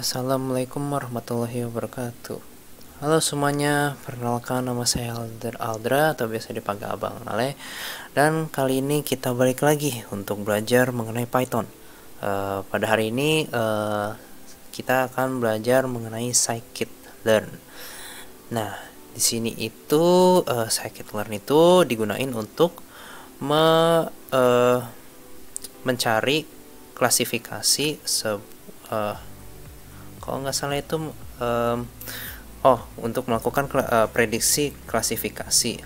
Assalamualaikum warahmatullahi wabarakatuh. Halo semuanya, perkenalkan nama saya Aldra atau biasa dipanggil Abang Ale. Dan kali ini kita balik lagi untuk belajar mengenai Python. Pada hari ini kita akan belajar mengenai scikit-learn. Nah, di sini itu scikit-learn itu digunain untuk mencari klasifikasi kalau nggak salah itu untuk melakukan prediksi klasifikasi.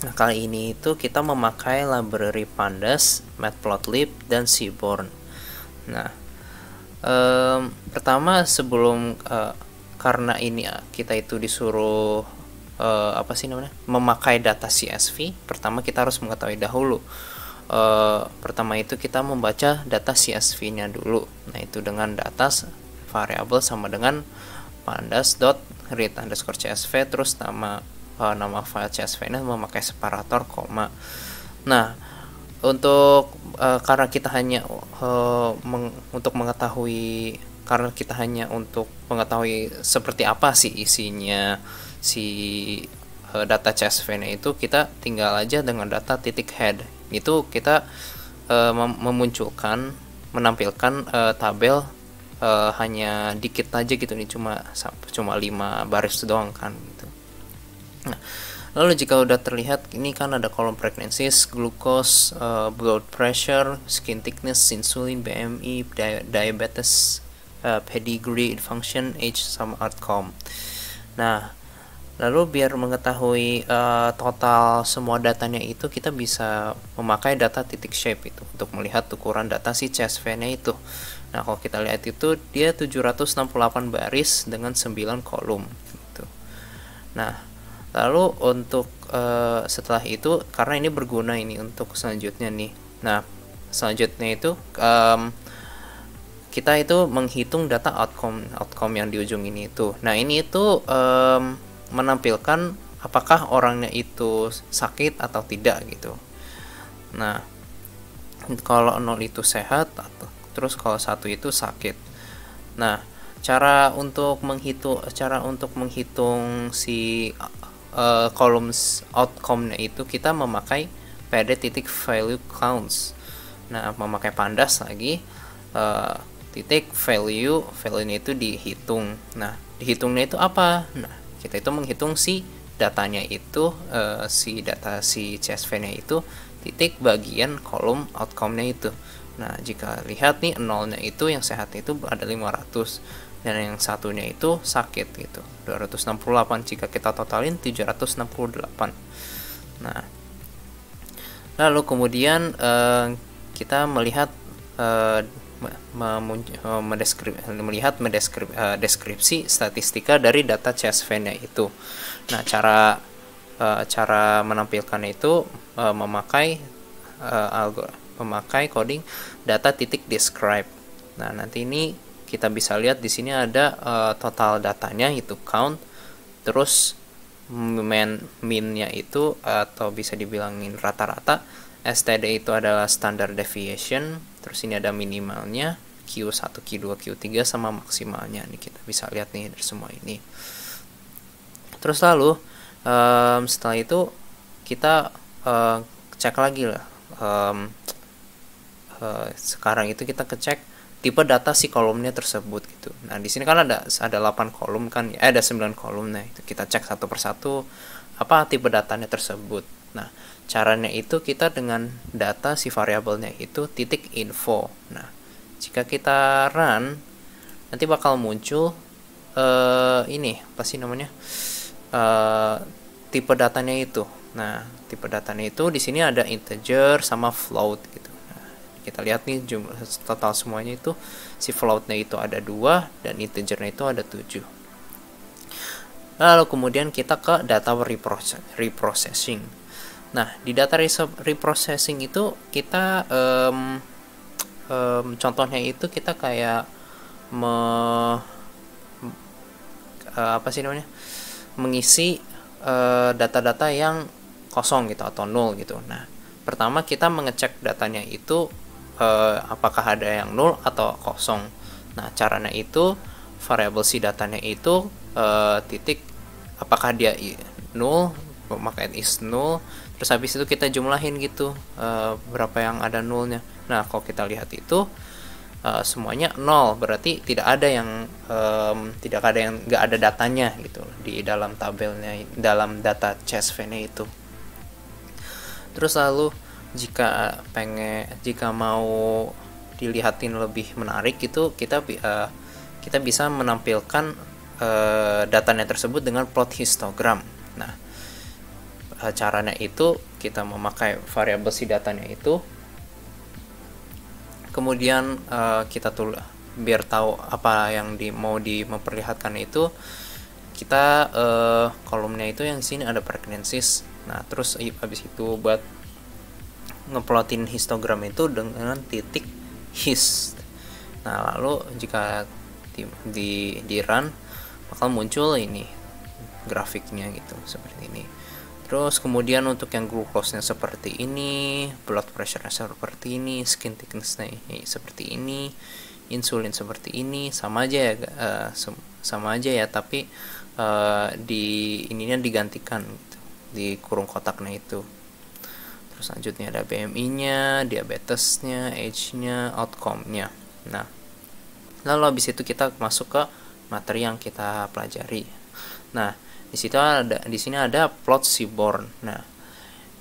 Nah, kali ini itu kita memakai library Pandas, Matplotlib, dan Seaborn. Nah, pertama sebelum karena ini kita itu disuruh memakai data CSV, pertama kita harus mengetahui dahulu. Pertama itu kita membaca data CSV-nya dulu. Nah, itu dengan data variabel sama dengan pandas.read_csv terus nama file CSV-nya memakai separator koma. Nah, untuk karena kita hanya untuk mengetahui seperti apa sih isinya data CSV-nya itu, kita tinggal aja dengan data titik head itu kita menampilkan tabel hanya dikit aja gitu nih, cuma 5 baris doang kan gitu. Nah, lalu jika udah terlihat ini kan ada kolom pregnancies, glucose, blood pressure, skin thickness, insulin, BMI, diabetes, pedigree, function, age, sama outcome. Nah, lalu biar mengetahui total semua datanya itu, kita bisa memakai data titik shape itu untuk melihat ukuran data si CSV-nya itu. Nah, kalau kita lihat itu dia 768 baris dengan 9 kolom gitu. Nah, lalu untuk setelah itu, karena ini berguna ini untuk selanjutnya nih. Nah, selanjutnya itu kita itu menghitung data outcome yang di ujung ini itu. Nah, ini itu menampilkan apakah orangnya itu sakit atau tidak gitu. Nah, kalau 0 itu sehat, terus kalau 1 itu sakit. Nah, cara untuk menghitung si kolom outcome-nya itu kita memakai pd.value counts. Nah, memakai pandas lagi titik value-nya itu dihitung. Nah, dihitungnya itu apa? Nah, kita itu menghitung si datanya itu data si CSV-nya itu titik bagian kolom outcome-nya itu. Nah, jika lihat nih, nolnya itu yang sehat itu ada 500 dan yang satunya itu sakit gitu 268. Jika kita totalin 768. Nah, lalu kemudian kita melihat deskripsi statistika dari data CSV-nya itu. Nah, cara menampilkannya itu memakai coding data titik describe. Nah, nanti ini kita bisa lihat di sini ada total datanya itu count, terus min-nya itu atau bisa dibilangin rata-rata, std itu adalah standard deviation, terus ini ada minimalnya Q1, Q2, Q3 sama maksimalnya. Nih kita bisa lihat nih dari semua ini. Terus lalu setelah itu kita cek lagi lah. Sekarang itu kita ngecek tipe data si kolomnya tersebut gitu. Nah, di sini kan ada 8 kolom kan, ada 9 kolom. Nah, itu kita cek satu persatu apa tipe datanya tersebut. Nah, caranya itu kita dengan data si variabelnya itu titik info. Nah, jika kita run nanti bakal muncul ini apa sih namanya? Tipe datanya itu. Nah, tipe datanya itu di sini ada integer sama float gitu. Nah, kita lihat nih jumlah total semuanya itu si floatnya itu ada 2 dan integernya itu ada 7. Lalu kemudian kita ke data reprocessing. Nah, di data reprocessing itu kita contohnya itu kita kayak mengisi data-data yang kosong gitu atau nol gitu. Nah, pertama kita mengecek datanya itu apakah ada yang nol atau kosong. Nah, caranya itu variabel si datanya itu titik, apakah dia null, maka is null, terus habis itu kita jumlahin gitu berapa yang ada nullnya. Nah kalau kita lihat itu semuanya nol, berarti tidak ada yang nggak ada datanya gitu di dalam tabelnya, dalam data CSV-nya itu. Terus lalu jika mau dilihatin lebih menarik gitu, kita bisa menampilkan datanya tersebut dengan plot histogram. Nah caranya itu kita memakai variabel si datanya itu, kemudian kita biar tahu apa yang mau memperlihatkan itu, kita kolomnya itu yang sini ada pregnancies. Nah terus habis itu buat ngeplotin histogram itu dengan titik hist. Nah lalu jika di run bakal muncul ini grafiknya gitu seperti ini. Terus kemudian untuk yang glucose-nya seperti ini, blood pressure-nya seperti ini, skin thickness-nya seperti ini, insulin seperti ini, sama aja ya, tapi di ininya digantikan gitu, di kurung kotaknya itu. Terus selanjutnya ada BMI-nya, diabetesnya, age-nya, outcome-nya. Nah, lalu habis itu kita masuk ke materi yang kita pelajari. Nah, di sini ada plot seaborn. Nah,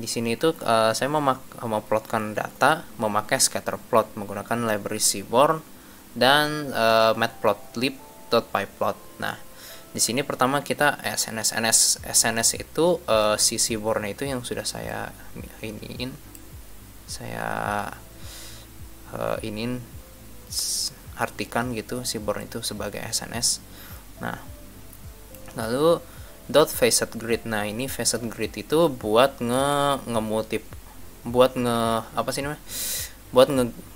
di sini itu saya memplotkan data memakai scatter plot menggunakan library seaborn dan matplotlib.pyplot. Nah, di sini pertama kita SNS itu si seaborn itu yang sudah saya artikan gitu, seaborn itu sebagai SNS. Nah, lalu dot facet grid. Nah ini facet grid itu buat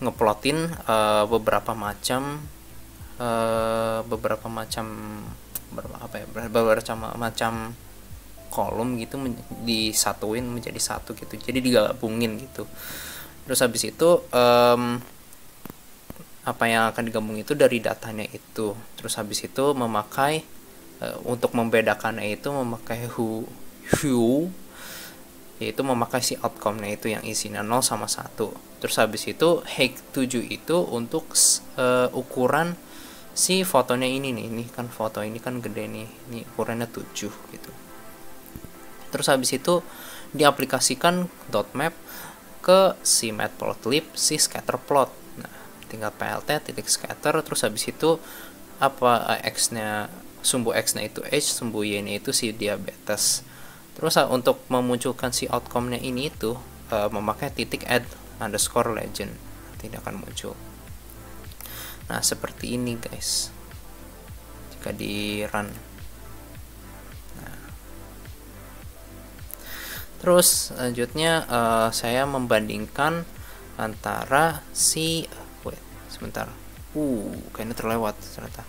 ngeplotin beberapa macam kolom gitu, disatuin menjadi satu gitu, jadi digabungin gitu. Terus habis itu apa yang akan digabung itu dari datanya itu. Terus habis itu memakai untuk membedakannya itu memakai hue, yaitu memakai si outcome-nya itu yang isinya 0 sama 1. Terus habis itu height 7 itu untuk ukuran si fotonya ini nih. Ini kan foto ini kan gede nih. Ini ukurannya 7 gitu. Terus habis itu diaplikasikan dot map ke si matplotlib si scatter plot. Nah, tinggal plt titik scatter, terus habis itu x-nya, sumbu x-nya itu h, sumbu y-nya itu si diabetes. Terus untuk memunculkan si outcome-nya ini itu memakai titik add underscore legend, tidak akan muncul. Nah seperti ini guys jika di run. Nah, terus selanjutnya saya membandingkan antara si kayaknya terlewat ternyata.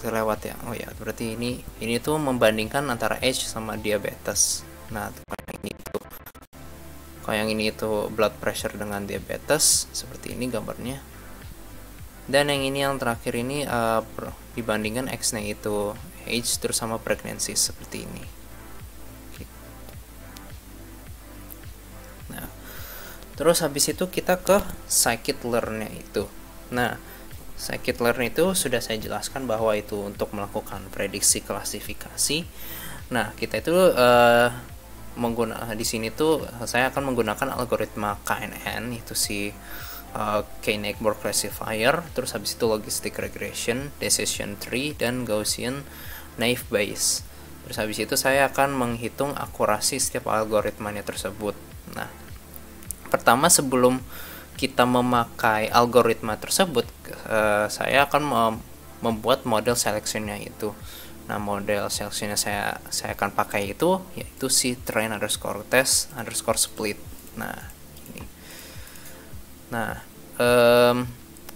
terlewat ya. Oh ya, berarti ini tuh membandingkan antara age sama diabetes. Nah, kalau yang ini itu blood pressure dengan diabetes, seperti ini gambarnya. Dan yang terakhir ini dibandingkan X-nya itu age terus sama pregnancy seperti ini. Nah, terus habis itu kita ke scikit-learn-nya itu. Nah, scikit-learn itu sudah saya jelaskan bahwa itu untuk melakukan prediksi klasifikasi. Nah, kita itu di sini tuh saya akan menggunakan algoritma KNN, itu si K-Neighbor Classifier, terus habis itu logistic regression, decision tree, dan Gaussian naive Bayes. Terus habis itu saya akan menghitung akurasi setiap algoritmanya tersebut. Nah, pertama sebelum kita memakai algoritma tersebut, saya akan membuat model seleksinya itu. Nah, model seleksinya saya akan pakai itu yaitu si train underscore test underscore split. Nah, ini. Nah,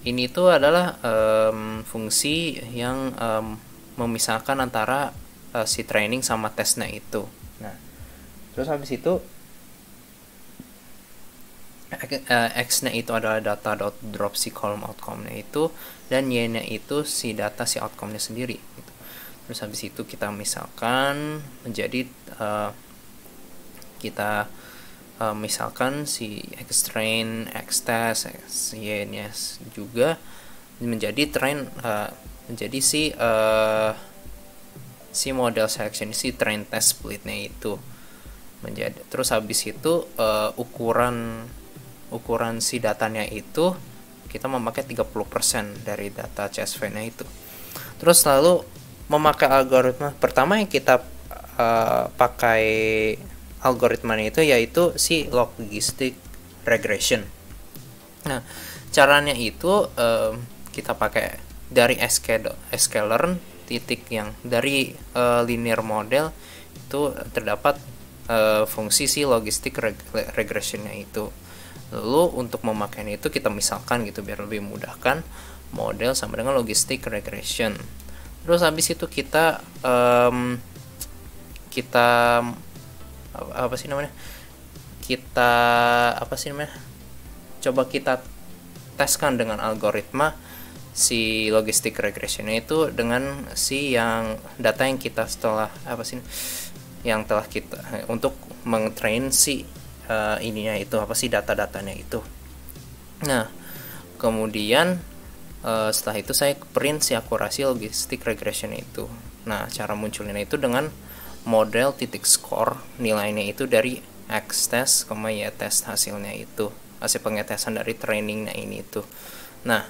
ini tuh adalah fungsi yang memisahkan antara si training sama tesnya itu. Nah, terus habis itu X-nya itu adalah data.drop si column outcome-nya itu, dan Y-nya itu si data si outcome-nya sendiri gitu. Terus habis itu kita misalkan menjadi misalkan si X-train, X-test, Y-nya juga menjadi train, menjadi si model selection, si train test splitnya itu menjadi. Terus habis itu ukuran si datanya itu kita memakai 30% dari data CSV-nya itu. Terus lalu memakai algoritma pertama yang kita pakai algoritmanya itu yaitu si logistic regression. Nah, caranya itu kita pakai dari sklearn titik yang dari linear model itu terdapat fungsi si logistic regressionnya itu. Lalu untuk memakainya itu kita misalkan gitu biar lebih mudahkan, model sama dengan logistic regression. Terus habis itu kita coba kita teskan dengan algoritma si logistic regressionnya itu dengan si yang data yang kita yang telah kita untuk mentrain si ininya itu data-datanya itu. Nah, kemudian setelah itu saya print si akurasi logistic regression itu. Nah, cara munculnya itu dengan model titik score, nilainya itu dari X test, Y test hasilnya itu, hasil pengetesan dari trainingnya ini itu. Nah,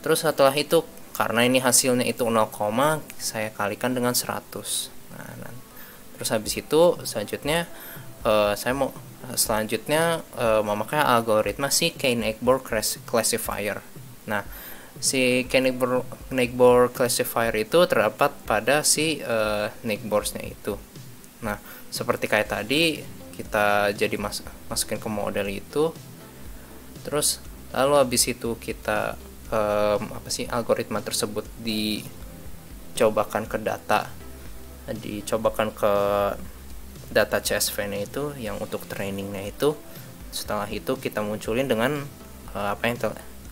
terus setelah itu karena ini hasilnya itu 0, saya kalikan dengan 100. Nah, terus habis itu selanjutnya saya mau memakai algoritma si K-Neighbor classifier. Nah, si K-Neighbor classifier itu terdapat pada si neighborsnya itu. Nah, seperti kayak tadi kita jadi masukin ke model itu, terus lalu habis itu kita algoritma tersebut dicobakan ke data CSV-nya itu yang untuk trainingnya itu. Setelah itu kita munculin dengan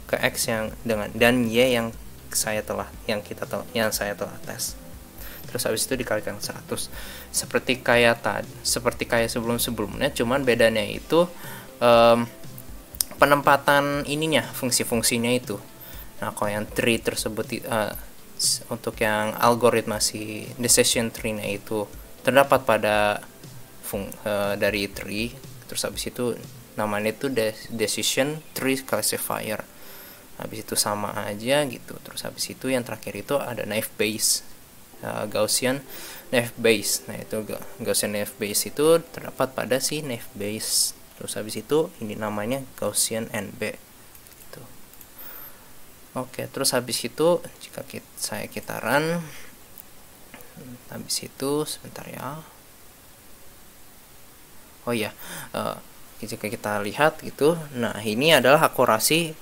ke X yang dan Y yang saya telah tes. Terus habis itu dikalikan 100 seperti kayak sebelumnya, cuman bedanya itu penempatan ininya, fungsi-fungsinya itu. Nah, kalau yang tree tersebut untuk yang algoritma si decision tree-nya itu terdapat pada dari tree, terus habis itu namanya itu decision tree classifier. Habis itu sama aja gitu. Terus habis itu yang terakhir itu ada naive Bayes, Gaussian naive Bayes. Nah, itu Gaussian naive Bayes itu terdapat pada si naive Bayes. Terus habis itu ini namanya Gaussian NB gitu. Oke, terus habis itu jika kita run, habis itu sebentar ya. Oh ya, jika kita lihat gitu, nah ini adalah akurasi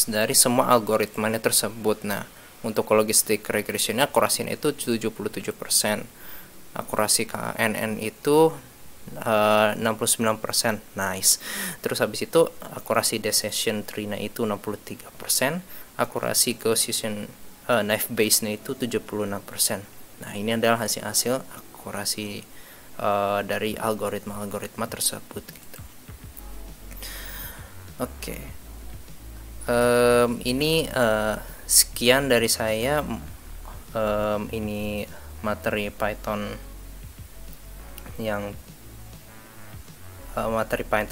dari semua algoritmanya tersebut. Nah, untuk logistic regressionnya akurasinya itu 77%, akurasi KNN itu 69%, nice. Terus habis itu akurasi decision tree-nya itu 63%, akurasi Gaussian naive Bayes-nya itu 76%. Nah, ini adalah hasil akurasi dari algoritma tersebut gitu. Oke. Ini sekian dari saya. Ini materi Python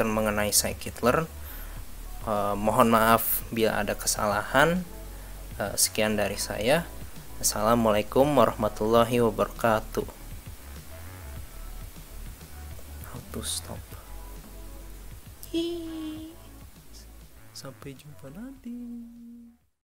mengenai scikit-learn. Mohon maaf bila ada kesalahan. Sekian dari saya. Assalamualaikum warahmatullahi wabarakatuh. How to stop. Sampai jumpa nanti.